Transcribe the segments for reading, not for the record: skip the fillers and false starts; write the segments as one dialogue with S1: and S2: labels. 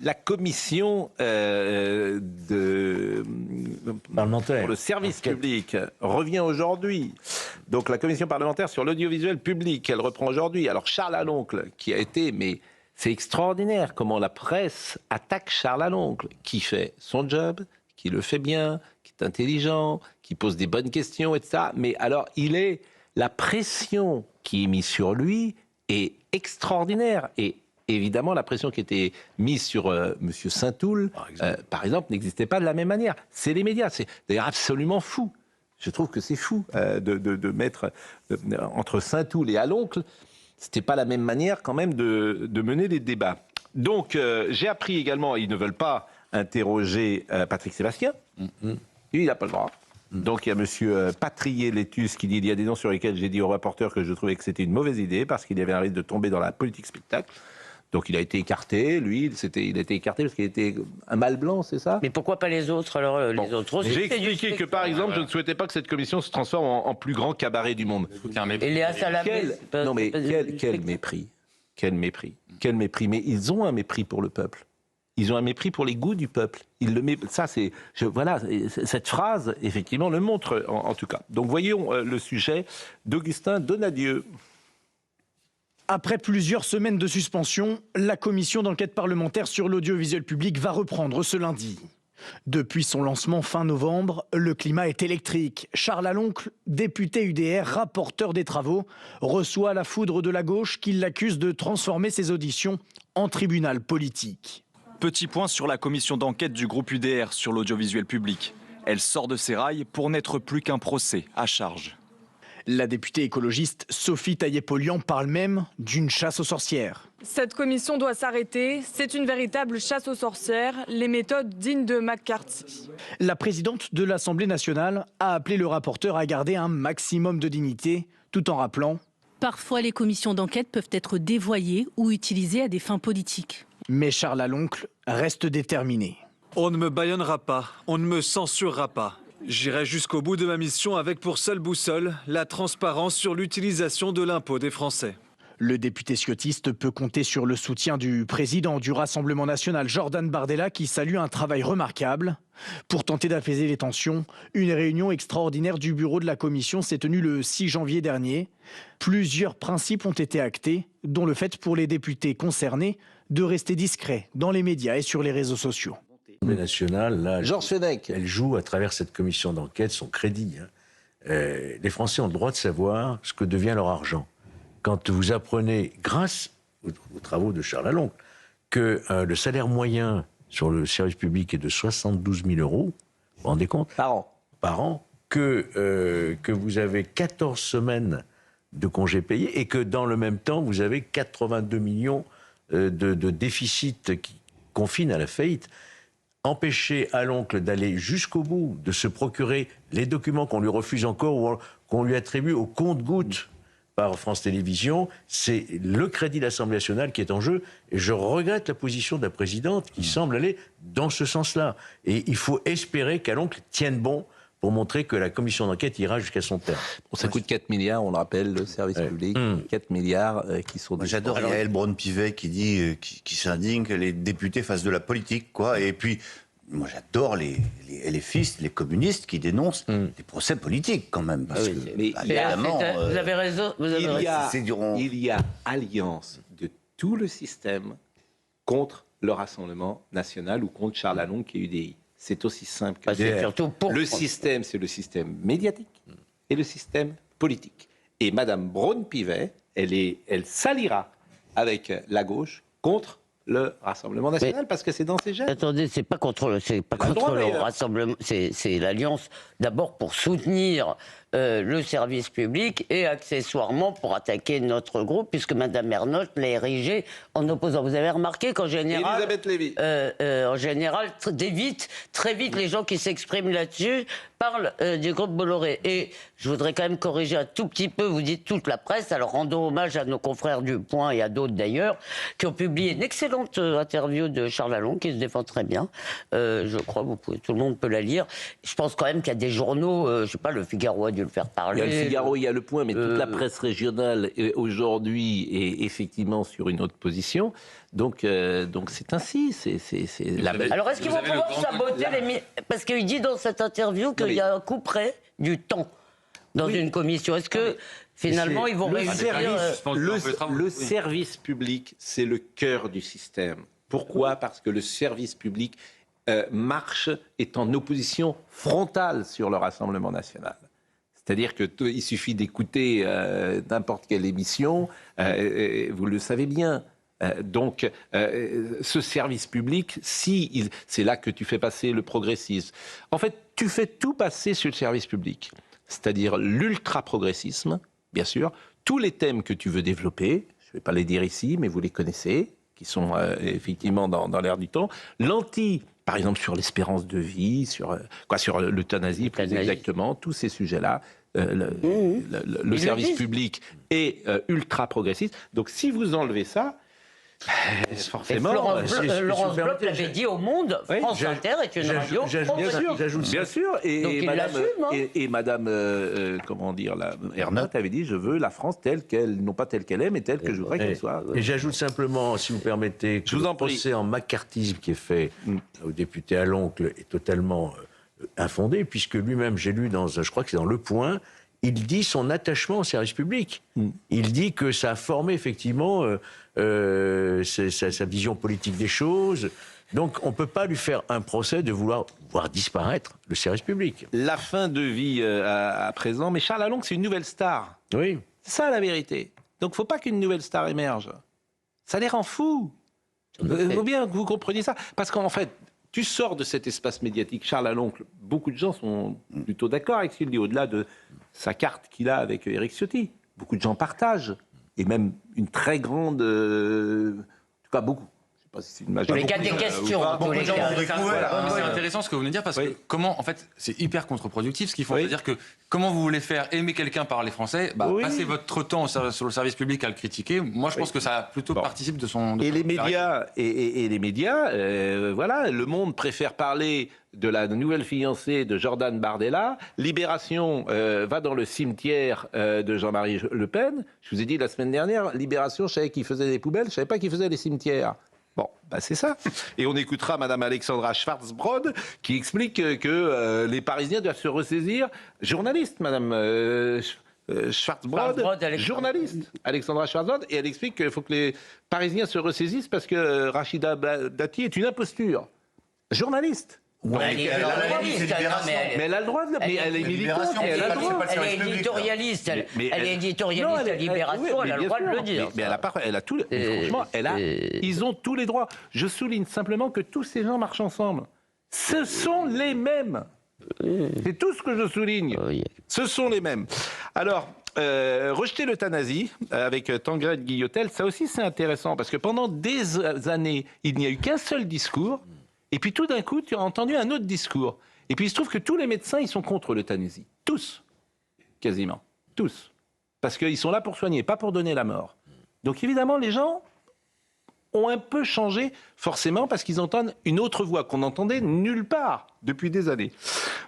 S1: La commission
S2: parlementaire
S1: pour le service public revient aujourd'hui. Donc la commission parlementaire sur l'audiovisuel public, elle reprend aujourd'hui. Alors Charles Aloncle, qui a été, mais c'est extraordinaire comment la presse attaque Charles Aloncle, qui fait son job, qui le fait bien, qui est intelligent, qui pose des bonnes questions, etc. Mais alors la pression qui est mise sur lui est extraordinaire. Et évidemment, la pression qui était mise sur M. Saint-Toul, par exemple, n'existait pas de la même manière. C'est les médias. C'est d'ailleurs absolument fou. Je trouve que c'est fou de mettre entre Saint-Toul et Aloncle. C'était pas la même manière quand même de mener les débats. Donc, j'ai appris également, ils ne veulent pas interroger Patrick Sébastien. Lui, il n'a pas le droit. Donc, il y a M. Patrier-Létus qui dit il y a des noms sur lesquels j'ai dit au reporter que je trouvais que c'était une mauvaise idée parce qu'il y avait un risque de tomber dans la politique spectacle. Donc il a été écarté, lui, il a été écarté parce qu'il était un mâle blanc, c'est ça?
S3: Mais pourquoi pas les autres alors les autres aussi.
S1: J'ai expliqué que par exemple, je ne souhaitais pas que cette commission se transforme en plus grand cabaret du monde.
S3: Et Léa Salamé,
S1: non mais quel mépris, quel mépris, quel mépris. Mais ils ont un mépris pour le peuple. Ils ont un mépris pour les goûts du peuple. Ça, voilà, cette phrase, effectivement, le montre en tout cas. Donc voyons le sujet d'Augustin Donadieu.
S4: Après plusieurs semaines de suspension, la commission d'enquête parlementaire sur l'audiovisuel public va reprendre ce lundi. Depuis son lancement fin novembre, le climat est électrique. Charles Aloncle, député UDR, rapporteur des travaux, reçoit la foudre de la gauche qui l'accuse de transformer ses auditions en tribunal politique.
S5: Petit point sur la commission d'enquête du groupe UDR sur l'audiovisuel public. Elle sort de ses rails pour n'être plus qu'un procès à charge.
S4: La députée écologiste Sophie Taillé-Polian parle même d'une chasse aux sorcières.
S6: Cette commission doit s'arrêter. C'est une véritable chasse aux sorcières, les méthodes dignes de McCarthy.
S4: La présidente de l'Assemblée nationale a appelé le rapporteur à garder un maximum de dignité, tout en rappelant «
S7: Parfois, les commissions d'enquête peuvent être dévoyées ou utilisées à des fins politiques. »
S4: Mais Charles Aloncle reste déterminé.
S8: On ne me bâillonnera pas, on ne me censurera pas. J'irai jusqu'au bout de ma mission avec pour seule boussole la transparence sur l'utilisation de l'impôt des Français.
S4: Le député sciotiste peut compter sur le soutien du président du Rassemblement national, Jordan Bardella, qui salue un travail remarquable. Pour tenter d'apaiser les tensions, une réunion extraordinaire du bureau de la commission s'est tenue le 6 janvier dernier. Plusieurs principes ont été actés, dont le fait pour les députés concernés de rester discrets dans les médias et sur les réseaux sociaux.
S2: L'Assemblée nationale, là,
S1: Georges Fenech.
S2: elle joue à travers cette commission d'enquête son crédit. Les Français ont le droit de savoir ce que devient leur argent. Quand vous apprenez, grâce aux travaux de Charles Aloncle, que le salaire moyen sur le service public est de 72 000 €, vous vous rendez compte? Par an, que vous avez 14 semaines de congés payés et que dans le même temps, vous avez 82 millions de déficit qui confinent à la faillite. Empêcher Aloncle d'aller jusqu'au bout, de se procurer les documents qu'on lui refuse encore ou qu'on lui attribue au compte-gouttes par France Télévisions, c'est le crédit de l'Assemblée nationale qui est en jeu. Et je regrette la position de la présidente qui semble aller dans ce sens-là. Et il faut espérer qu'Aloncle tienne bon pour montrer que la commission d'enquête ira jusqu'à son terme.
S1: Bon, ça coûte 4 milliards, on le rappelle, le service public. 4 milliards qui sont...
S9: J'adore Yael Braun-Pivet qui dit, qui s'indigne que les députés fassent de la politique, quoi. Et puis, moi j'adore les LFistes, les communistes qui dénoncent des procès politiques, quand même. Parce que,
S1: mais
S3: évidemment, vous avez raison.
S1: Il y a alliance de tout le système contre le Rassemblement national ou contre Charles Aloncle et UDI. C'est aussi simple que ça. Le système, c'est le système médiatique et le système politique. Et Madame Braun-Pivet, elle s'alliera avec la gauche contre le Rassemblement national, parce que c'est dans ses gènes.
S3: Attendez, c'est pas contre le Rassemblement, c'est l'Alliance, d'abord pour soutenir le service public et accessoirement pour attaquer notre groupe, puisque Mme Ernotte l'a érigé en opposant. Vous avez remarqué qu'en général...
S1: Elisabeth Lévy.
S3: En général, très vite, les gens qui s'expriment là-dessus parlent du groupe Bolloré. Et je voudrais quand même corriger un tout petit peu, vous dites toute la presse, alors rendons hommage à nos confrères du Point et à d'autres d'ailleurs, qui ont publié une excellente interview de Charles Aloncle, qui se défend très bien. Je crois, tout le monde peut la lire. Je pense quand même qu'il y a des journaux, je sais pas, Le Figaro a dû dû le faire
S1: Il
S3: parler.
S1: y a le Figaro, il y a le Point, mais toute la presse régionale aujourd'hui est effectivement sur une autre position. Donc c'est ainsi.
S3: Alors est-ce qu'ils vont pouvoir saboter parce qu'il dit dans cette interview qu'il y a un coup près du temps dans une commission. Est-ce que finalement ils vont réussir
S1: Le service public, c'est le cœur du système. Pourquoi ? Parce que le service public marche, est en opposition frontale sur le Rassemblement national. C'est-à-dire qu'il suffit d'écouter n'importe quelle émission, vous le savez bien. Donc, ce service public, c'est là que tu fais passer le progressisme. En fait, tu fais tout passer sur le service public. C'est-à-dire l'ultra-progressisme, bien sûr, tous les thèmes que tu veux développer, je ne vais pas les dire ici, mais vous les connaissez, qui sont effectivement dans l'air du temps. Par exemple, sur l'espérance de vie, sur l'euthanasie, plus exactement, tous ces sujets-là. Le service public est ultra-progressiste. Donc, si vous enlevez ça, forcément...
S3: Laurence Bloch l'avait dit au Monde, France Inter est une radio progressiste.
S1: Bien sûr. Et Madame Ernotte avait dit, je veux la France telle qu'elle, non pas telle qu'elle est, mais telle que je voudrais qu'elle soit.
S2: Et j'ajoute simplement, si vous permettez, que le procès en macartisme qui est fait au député à l'oncle est totalement infondé, puisque lui-même, j'ai lu je crois que c'est dans Le Point, il dit son attachement au service public. Il dit que ça a formé effectivement sa vision politique des choses. Donc on ne peut pas lui faire un procès de vouloir voir disparaître le service public.
S1: La fin de vie à présent, mais Charles Aloncle, c'est une nouvelle star.
S2: Oui.
S1: C'est ça la vérité. Donc il ne faut pas qu'une nouvelle star émerge. Ça les rend fous. Il faut bien que vous compreniez ça. Parce qu'en fait, tu sors de cet espace médiatique. Charles Aloncle, beaucoup de gens sont plutôt d'accord avec ce qu'il dit, au-delà de sa carte qu'il a avec Éric Ciotti. Beaucoup de gens partagent. Et même une très grande... en tout cas, beaucoup. Je ne sais pas si c'est une majorité.
S3: Mais il y a des questions.
S10: C'est intéressant ce que vous venez de dire, parce que comment, en fait, c'est hyper contre-productif ce qu'ils font. C'est-à-dire que comment vous voulez faire aimer quelqu'un par les Français, passez votre temps sur le service public à le critiquer. Moi, je pense que ça plutôt participe de son...
S1: Les médias, voilà, Le Monde préfère parler de la nouvelle fiancée de Jordan Bardella. Libération va dans le cimetière de Jean-Marie Le Pen. Je vous ai dit la semaine dernière, Libération, je savais qu'il faisait des poubelles, je ne savais pas qu'il faisait des cimetières. Bon, c'est ça. Et on écoutera Madame Alexandra Schwarzbrod qui explique que les Parisiens doivent se ressaisir. Journaliste, Madame Schwarzbrod, journaliste, Alexandra Schwarzbrod, et elle explique qu'il faut que les Parisiens se ressaisissent parce que Rachida Dati est une imposture. Journaliste.
S3: Elle est
S1: militante, elle a le droit.
S3: Elle est éditorialiste, elle est éditorialiste à Libération, elle a le droit de le dire.
S1: Mais elle a tout. Franchement, ils ont tous les droits. Je souligne simplement que tous ces gens marchent ensemble. Ce sont les mêmes. C'est tout ce que je souligne. Ce sont les mêmes. Alors, rejeter l'euthanasie avec Tancrède Guillotel, ça aussi c'est intéressant parce que pendant des années, il n'y a eu qu'un seul discours. Et puis tout d'un coup, tu as entendu un autre discours. Et puis il se trouve que tous les médecins, ils sont contre l'euthanasie. Tous. Quasiment. Tous. Parce qu'ils sont là pour soigner, pas pour donner la mort. Donc évidemment, les gens ont un peu changé, forcément, parce qu'ils entendent une autre voix qu'on n'entendait nulle part depuis des années.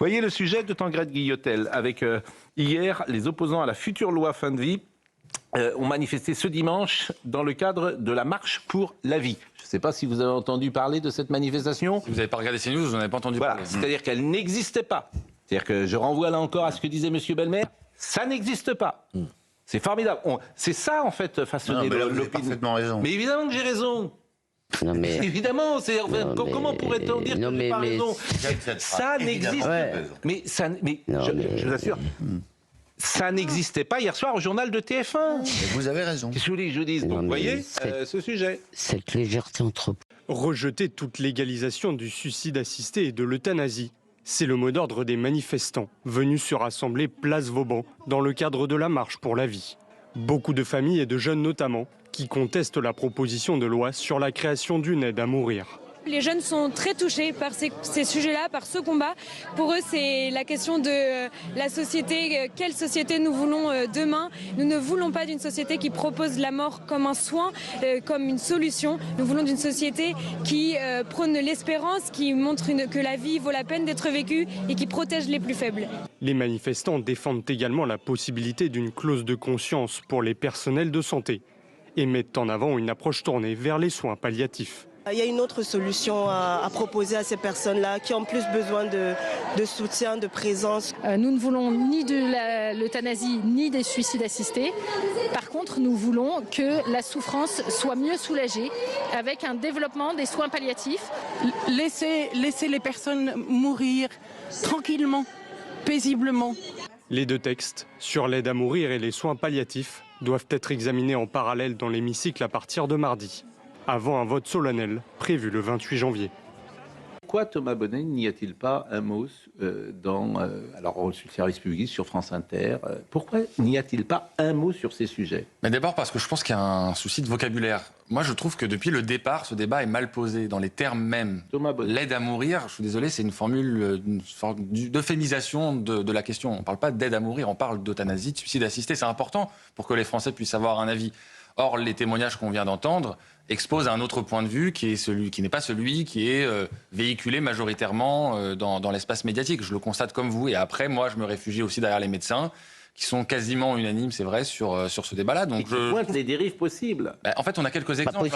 S1: Voyez le sujet de Tancrède Guillotel. Avec hier, les opposants à la future loi fin de vie ont manifesté ce dimanche dans le cadre de la marche pour la vie. Je ne sais pas si vous avez entendu parler de cette manifestation.
S10: Si vous n'avez pas regardé CNews, vous n'en avez pas entendu parler.
S1: C'est-à-dire qu'elle n'existait pas. C'est-à-dire que je renvoie là encore à ce que disait M. Belmer, ça n'existe pas. C'est formidable. C'est ça, en fait, façonner l'opinion.
S9: Vous avez parfaitement raison.
S1: Mais évidemment que j'ai raison.
S3: Non, mais...
S1: Évidemment, comment pourrait-on dire que je n'ai pas raison? Ça n'existe pas. Mais je vous assure... Ça n'existait pas hier soir au journal de TF1.
S9: Mais vous avez raison.
S1: Qu'est-ce que vous voulez que je dise? Donc, vous voyez ce sujet.
S3: Cette légèreté entre...
S11: Rejeter toute légalisation du suicide assisté et de l'euthanasie. C'est le mot d'ordre des manifestants venus se rassembler place Vauban dans le cadre de la marche pour la vie. Beaucoup de familles et de jeunes notamment qui contestent la proposition de loi sur la création d'une aide à mourir.
S6: Les jeunes sont très touchés par ces sujets-là, par ce combat. Pour eux, c'est la question de la société, quelle société nous voulons demain. Nous ne voulons pas d'une société qui propose la mort comme un soin, comme une solution. Nous voulons d'une société qui prône l'espérance, qui montre que la vie vaut la peine d'être vécue et qui protège les plus faibles.
S11: Les manifestants défendent également la possibilité d'une clause de conscience pour les personnels de santé et mettent en avant une approche tournée vers les soins palliatifs.
S12: Il y a une autre solution à proposer à ces personnes-là qui ont plus besoin de soutien, de présence.
S13: Nous ne voulons ni de l'euthanasie ni des suicides assistés. Par contre, nous voulons que la souffrance soit mieux soulagée avec un développement des soins palliatifs.
S14: Laisser les personnes mourir tranquillement, paisiblement.
S11: Les deux textes, sur l'aide à mourir et les soins palliatifs, doivent être examinés en parallèle dans l'hémicycle à partir de mardi, avant un vote solennel prévu le 28 janvier.
S1: Pourquoi, Thomas Bonnet, n'y a-t-il pas un mot alors sur le service public, sur France Inter, pourquoi n'y a-t-il pas un mot sur ces sujets?
S10: Mais d'abord parce que je pense qu'il y a un souci de vocabulaire. Moi, je trouve que depuis le départ, ce débat est mal posé dans les termes mêmes. L'aide à mourir, je suis désolé, c'est une formule, une forme d'euphémisation de la question. On ne parle pas d'aide à mourir, on parle d'euthanasie, de suicide assisté. C'est important pour que les Français puissent avoir un avis. Or, les témoignages qu'on vient d'entendre exposent un autre point de vue qui n'est pas celui qui est véhiculé majoritairement dans l'espace médiatique. Je le constate comme vous. Et après, moi, je me réfugie aussi derrière les médecins qui sont quasiment unanimes, c'est vrai, sur ce débat-là. Donc,
S1: qui pointent les dérives possibles.
S10: En fait, on a quelques exemples.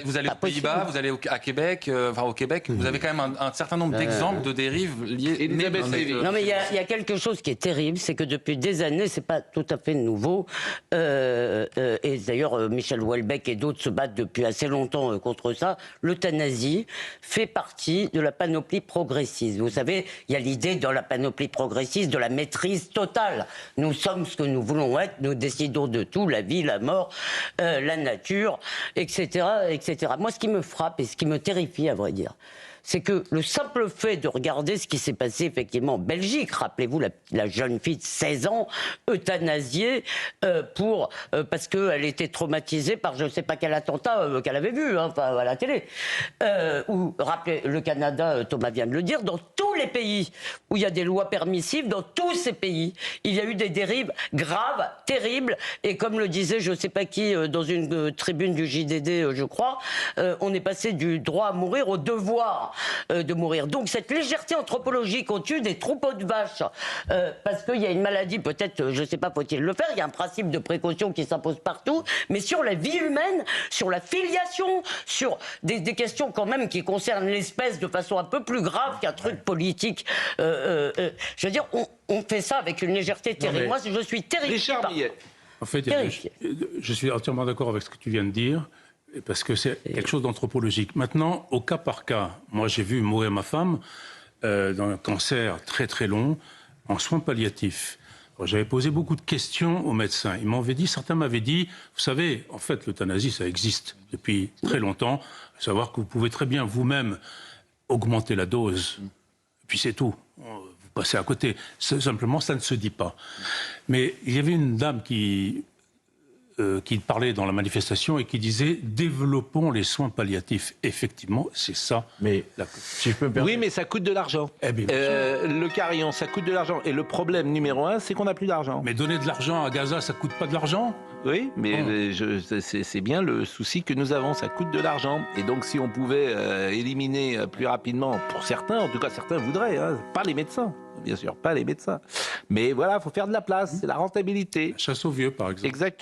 S10: Vous allez aux Pays-Bas, vous allez à Québec, au Québec, vous avez quand même un certain nombre d'exemples de dérives liées.
S3: Non, mais il y a quelque chose qui est terrible, c'est que depuis des années, c'est pas tout à fait nouveau. Et d'ailleurs, Michel Houellebecq et d'autres se battent depuis assez longtemps contre ça. L'euthanasie fait partie de la panoplie progressiste. Vous savez, il y a l'idée dans la panoplie progressiste de la maîtrise totale. Nous sommes ce que nous voulons être, nous décidons de tout, la vie, la mort, la nature, etc., etc. Moi, ce qui me frappe et ce qui me terrifie, à vrai dire, c'est que le simple fait de regarder ce qui s'est passé effectivement en Belgique, rappelez-vous la jeune fille de 16 ans euthanasiée parce qu'elle était traumatisée par je ne sais pas quel attentat qu'elle avait vu à la télé. Ou rappelez le Canada, Thomas vient de le dire, dans tous les pays où il y a des lois permissives, dans tous ces pays, il y a eu des dérives graves, terribles, et comme le disait je ne sais pas qui dans une tribune du JDD, je crois, on est passé du droit à mourir au devoir de mourir. Donc cette légèreté anthropologique, on tue des troupeaux de vaches parce qu'il y a une maladie, peut-être, je ne sais pas, faut-il le faire, il y a un principe de précaution qui s'impose partout, mais sur la vie humaine, sur la filiation, sur des questions quand même qui concernent l'espèce de façon un peu plus grave qu'un truc politique. Je veux dire, on fait ça avec une légèreté terrible. Moi, je suis terrifié.
S1: Richard Millet.
S15: En fait, je suis entièrement d'accord avec ce que tu viens de dire, parce que c'est quelque chose d'anthropologique. Maintenant, au cas par cas, moi j'ai vu mourir ma femme d'un cancer très très long, en soins palliatifs. J'avais posé beaucoup de questions aux médecins. Ils m'avaient dit, certains m'avaient dit, vous savez, en fait l'euthanasie ça existe depuis très longtemps, à savoir que vous pouvez très bien vous-même augmenter la dose, et puis c'est tout. Vous passez à côté. Simplement, ça ne se dit pas. Mais il y avait une dame qui parlait dans la manifestation et qui disait « développons les soins palliatifs ». Effectivement, c'est ça.
S2: Mais si je peux me permettre...
S1: Oui, mais ça coûte de l'argent.
S15: Eh bien,
S1: le carillon, ça coûte de l'argent. Et le problème numéro 1, c'est qu'on n'a plus d'argent.
S15: Mais donner de l'argent à Gaza, ça coûte pas de l'argent?
S1: Oui, mais c'est bien le souci que nous avons, ça coûte de l'argent. Et donc si on pouvait éliminer plus rapidement, pour certains, en tout cas certains voudraient, pas les médecins, bien sûr, pas les médecins. Mais voilà, il faut faire de la place, c'est la rentabilité.
S15: Chasse aux vieux, par exemple.
S1: Exactement.